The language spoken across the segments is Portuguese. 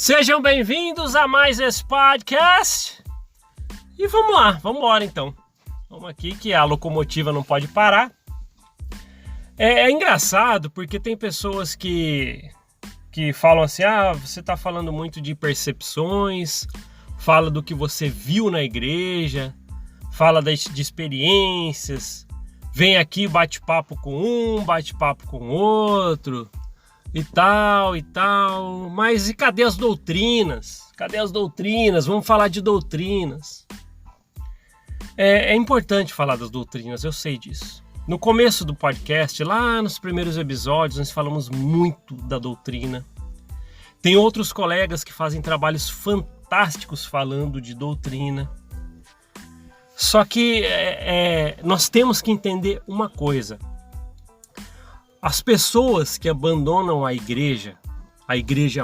Sejam bem-vindos a mais esse podcast. E vamos lá, vamos embora então. Vamos aqui que a locomotiva não pode parar. É engraçado porque tem pessoas que falam assim, você está falando muito de percepções, fala do que você viu na igreja, fala de experiências, vem aqui bate-papo com um, bate-papo com outro, e tal, mas e cadê as doutrinas? Cadê as doutrinas? Vamos falar de doutrinas. É importante falar das doutrinas, eu sei disso. No começo do podcast, lá nos primeiros episódios, nós falamos muito da doutrina. Tem outros colegas que fazem trabalhos fantásticos falando de doutrina. Só que nós temos que entender uma coisa. As pessoas que abandonam a igreja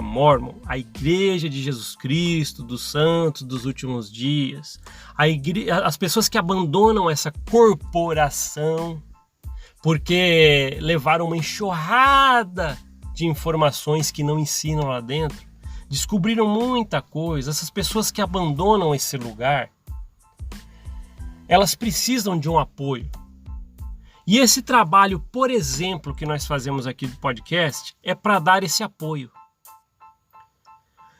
mórmon, a igreja de Jesus Cristo, dos santos dos últimos dias, as pessoas que abandonam essa corporação porque levaram uma enxurrada de informações que não ensinam lá dentro, descobriram muita coisa. Essas pessoas que abandonam esse lugar, elas precisam de um apoio. E esse trabalho, por exemplo, que nós fazemos aqui do podcast, é para dar esse apoio.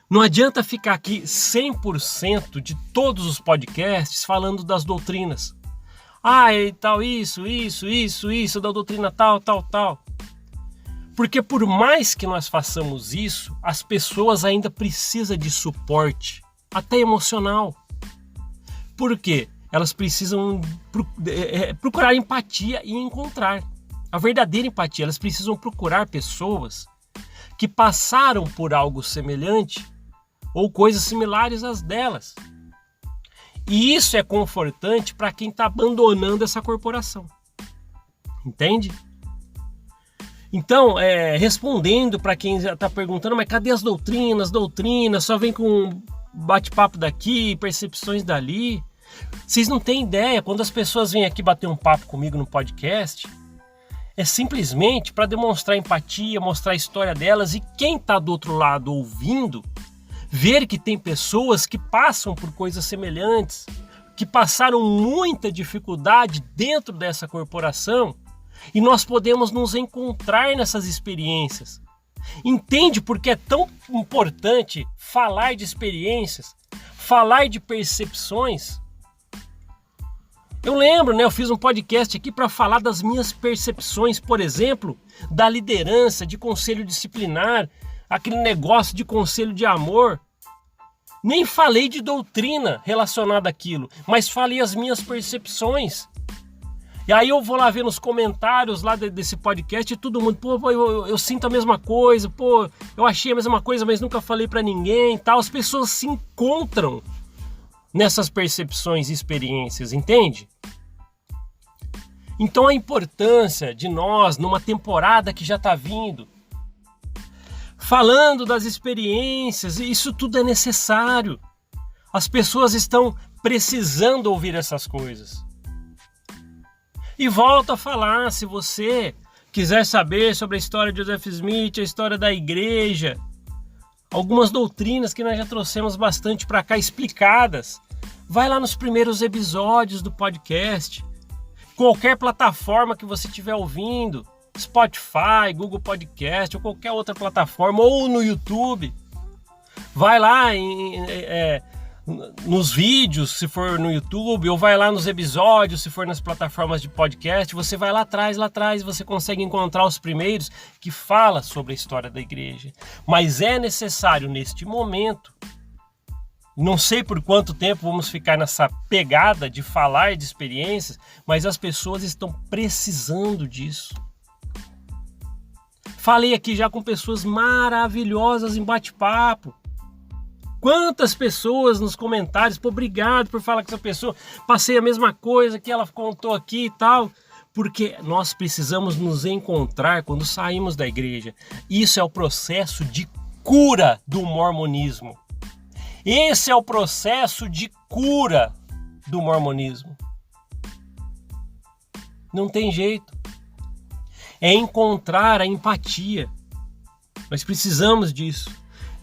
Não adianta ficar aqui 100% de todos os podcasts falando das doutrinas. E tal, isso, da doutrina tal. Porque por mais que nós façamos isso, as pessoas ainda precisam de suporte, até emocional. Por quê? Elas precisam procurar empatia e encontrar a verdadeira empatia. Elas precisam procurar pessoas que passaram por algo semelhante ou coisas similares às delas. E isso é confortante para quem está abandonando essa corporação. Entende? Então, respondendo para quem está perguntando, mas cadê as doutrinas? Só vem com bate-papo daqui, percepções dali. Vocês não têm ideia, quando as pessoas vêm aqui bater um papo comigo no podcast, é simplesmente para demonstrar empatia, mostrar a história delas, e quem está do outro lado ouvindo, ver que tem pessoas que passam por coisas semelhantes, que passaram muita dificuldade dentro dessa corporação, e nós podemos nos encontrar nessas experiências. Entende por que é tão importante falar de experiências, falar de percepções? Eu lembro, eu fiz um podcast aqui para falar das minhas percepções, por exemplo, da liderança, de conselho disciplinar, aquele negócio de conselho de amor. Nem falei de doutrina relacionada àquilo, mas falei as minhas percepções. E aí eu vou lá ver nos comentários lá desse podcast e todo mundo, eu sinto a mesma coisa, eu achei a mesma coisa, mas nunca falei para ninguém e tal. As pessoas se encontram nessas percepções e experiências, entende? Então a importância de nós, numa temporada que já está vindo, falando das experiências, isso tudo é necessário. As pessoas estão precisando ouvir essas coisas. E volto a falar, se você quiser saber sobre a história de Joseph Smith, a história da igreja, algumas doutrinas que nós já trouxemos bastante para cá explicadas, vai lá nos primeiros episódios do podcast. Qualquer plataforma que você estiver ouvindo, Spotify, Google Podcast ou qualquer outra plataforma, ou no YouTube, vai lá nos vídeos, se for no YouTube, ou vai lá nos episódios, se for nas plataformas de podcast. Você vai lá atrás, você consegue encontrar os primeiros que fala sobre a história da igreja. Mas é necessário neste momento, não sei por quanto tempo vamos ficar nessa pegada de falar de experiências, mas as pessoas estão precisando disso. Falei aqui já com pessoas maravilhosas em bate-papo. Quantas pessoas nos comentários, obrigado por falar com essa pessoa, passei a mesma coisa que ela contou aqui e tal, porque nós precisamos nos encontrar quando saímos da igreja. Isso é o processo de cura do mormonismo. Esse é o processo de cura do mormonismo. Não tem jeito. É encontrar a empatia. Nós precisamos disso.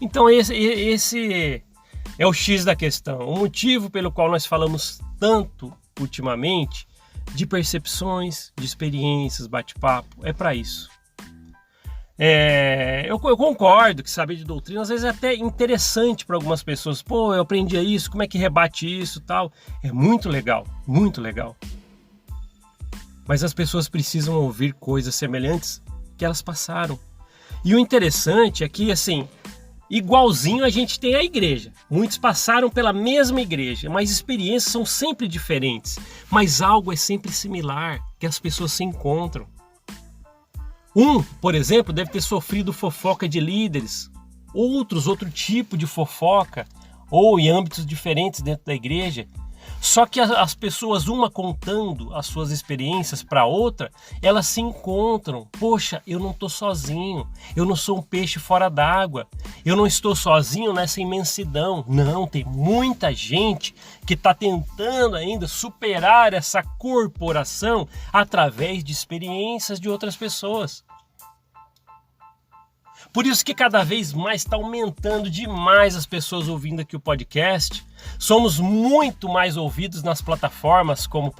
Então esse é o X da questão. O motivo pelo qual nós falamos tanto ultimamente de percepções, de experiências, bate-papo, é para isso. Eu concordo que saber de doutrina às vezes é até interessante para algumas pessoas. Pô, eu aprendi isso, como é que rebate isso, tal. É muito legal, muito legal. Mas as pessoas precisam ouvir coisas semelhantes que elas passaram. E o interessante é que, assim, igualzinho a gente tem a igreja. Muitos passaram pela mesma igreja, mas experiências são sempre diferentes. Mas algo é sempre similar, que as pessoas se encontram. Por exemplo, deve ter sofrido fofoca de líderes, outro tipo de fofoca, ou em âmbitos diferentes dentro da igreja. Só que as pessoas, uma contando as suas experiências para outra, elas se encontram. Poxa, eu não estou sozinho, eu não sou um peixe fora d'água, eu não estou sozinho nessa imensidão. Não, tem muita gente que está tentando ainda superar essa corporação através de experiências de outras pessoas. Por isso que cada vez mais está aumentando demais as pessoas ouvindo aqui o podcast. Somos muito mais ouvidos nas plataformas como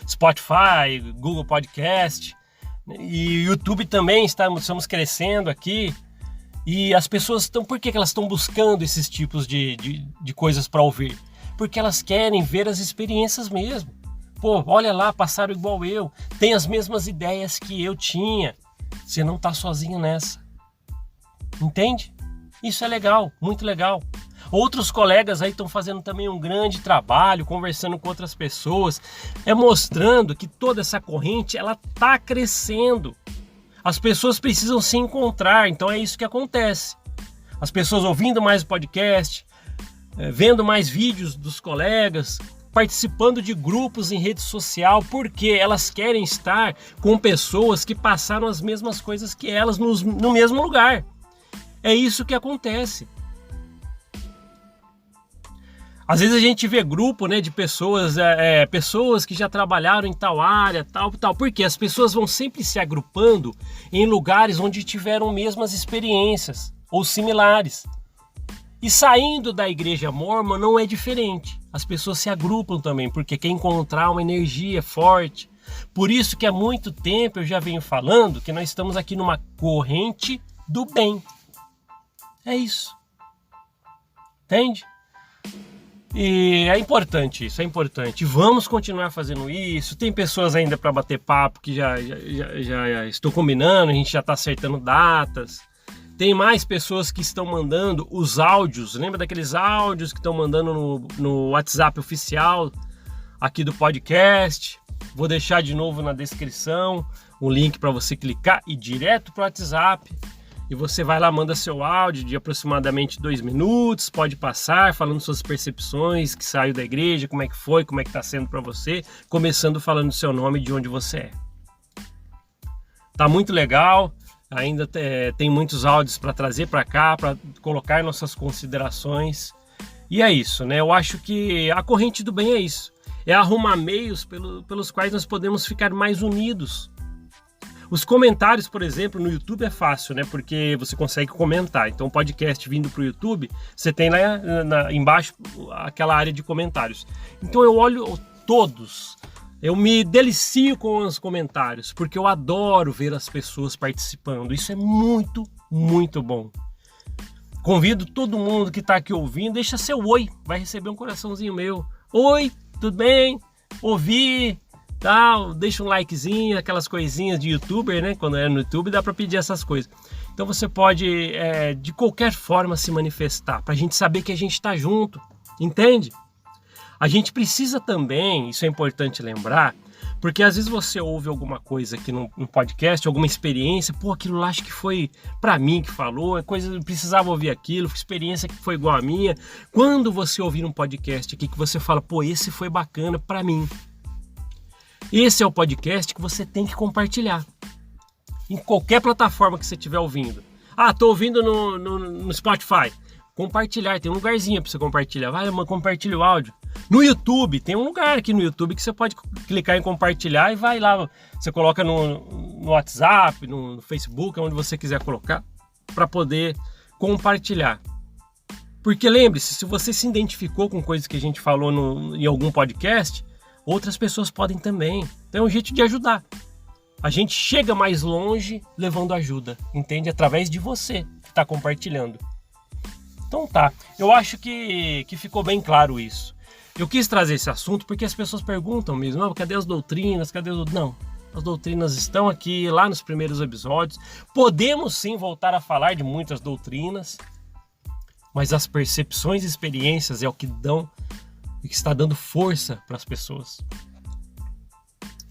Spotify, Google Podcast e YouTube também. Estamos crescendo aqui. E as pessoas estão... Por que elas estão buscando esses tipos de coisas para ouvir? Porque elas querem ver as experiências mesmo. Pô, olha lá, passaram igual eu. Tem as mesmas ideias que eu tinha. Você não está sozinho nessa. Entende? Isso é legal, muito legal. Outros colegas aí estão fazendo também um grande trabalho, conversando com outras pessoas, mostrando que toda essa corrente ela está crescendo. As pessoas precisam se encontrar, então é isso que acontece. As pessoas ouvindo mais o podcast, vendo mais vídeos dos colegas, participando de grupos em rede social, porque elas querem estar com pessoas que passaram as mesmas coisas que elas no mesmo lugar. É isso que acontece. Às vezes a gente vê grupo, né, de pessoas, pessoas que já trabalharam em tal área, tal, porque as pessoas vão sempre se agrupando em lugares onde tiveram mesmas experiências ou similares. E saindo da igreja mórmon não é diferente. As pessoas se agrupam também, porque quer encontrar uma energia forte. Por isso que há muito tempo eu já venho falando que nós estamos aqui numa corrente do bem. É isso. Entende? E é importante isso, é importante. Vamos continuar fazendo isso. Tem pessoas ainda para bater papo que já estou combinando, a gente já está acertando datas. Tem mais pessoas que estão mandando os áudios. Lembra daqueles áudios que estão mandando no WhatsApp oficial aqui do podcast? Vou deixar de novo na descrição o link para você clicar e ir direto para o WhatsApp. E você vai lá, manda seu áudio de aproximadamente 2 minutos, pode passar falando suas percepções, que saiu da igreja, como é que foi, como é que está sendo para você, começando falando seu nome e de onde você é. Tá muito legal, ainda tem muitos áudios para trazer para cá, para colocar nossas considerações. E é isso, né? Eu acho que a corrente do bem é isso, é arrumar meios pelos quais nós podemos ficar mais unidos. Os comentários, por exemplo, no YouTube é fácil, né? Porque você consegue comentar. Então, o podcast vindo para o YouTube, você tem lá embaixo aquela área de comentários. Então, eu olho todos. Eu me delicio com os comentários, porque eu adoro ver as pessoas participando. Isso é muito, muito bom. Convido todo mundo que está aqui ouvindo, deixa seu oi, vai receber um coraçãozinho meu. Oi, tudo bem? Ouvi... Tal, deixa um likezinho, aquelas coisinhas de youtuber, né? Quando é no YouTube dá para pedir essas coisas. Então você pode de qualquer forma se manifestar, para a gente saber que a gente está junto, entende? A gente precisa também, isso é importante lembrar, porque às vezes você ouve alguma coisa aqui no podcast, alguma experiência, pô, aquilo lá acho que foi para mim que falou, é coisa, eu precisava ouvir aquilo, experiência que foi igual a minha. Quando você ouvir um podcast aqui que você fala, pô, esse foi bacana para mim. Esse é o podcast que você tem que compartilhar em qualquer plataforma que você estiver ouvindo. Ah, estou ouvindo no Spotify. Compartilhar, tem um lugarzinho para você compartilhar. Vai, compartilha o áudio. No YouTube, tem um lugar aqui no YouTube que você pode clicar em compartilhar e vai lá. Você coloca no WhatsApp, no Facebook, onde você quiser colocar, para poder compartilhar. Porque lembre-se, se você se identificou com coisas que a gente falou em algum podcast, outras pessoas podem também. Então é um jeito de ajudar. A gente chega mais longe levando ajuda, entende? Através de você que está compartilhando. Então tá, eu acho que ficou bem claro isso. Eu quis trazer esse assunto porque as pessoas perguntam mesmo, cadê as doutrinas, Não, as doutrinas estão aqui lá nos primeiros episódios. Podemos sim voltar a falar de muitas doutrinas, mas as percepções e experiências é o que dão e que está dando força para as pessoas.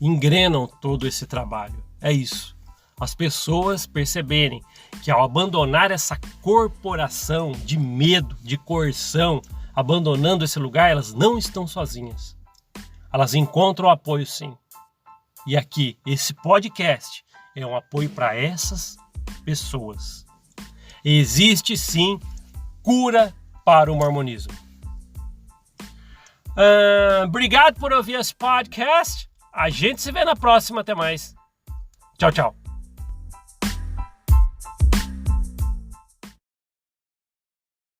Engrenam todo esse trabalho. É isso. As pessoas perceberem que ao abandonar essa corporação de medo, de coerção, abandonando esse lugar, elas não estão sozinhas. Elas encontram apoio sim. E aqui, esse podcast é um apoio para essas pessoas. Existe sim cura para o mormonismo. Obrigado por ouvir esse podcast. A gente se vê na próxima. Até mais. Tchau, tchau.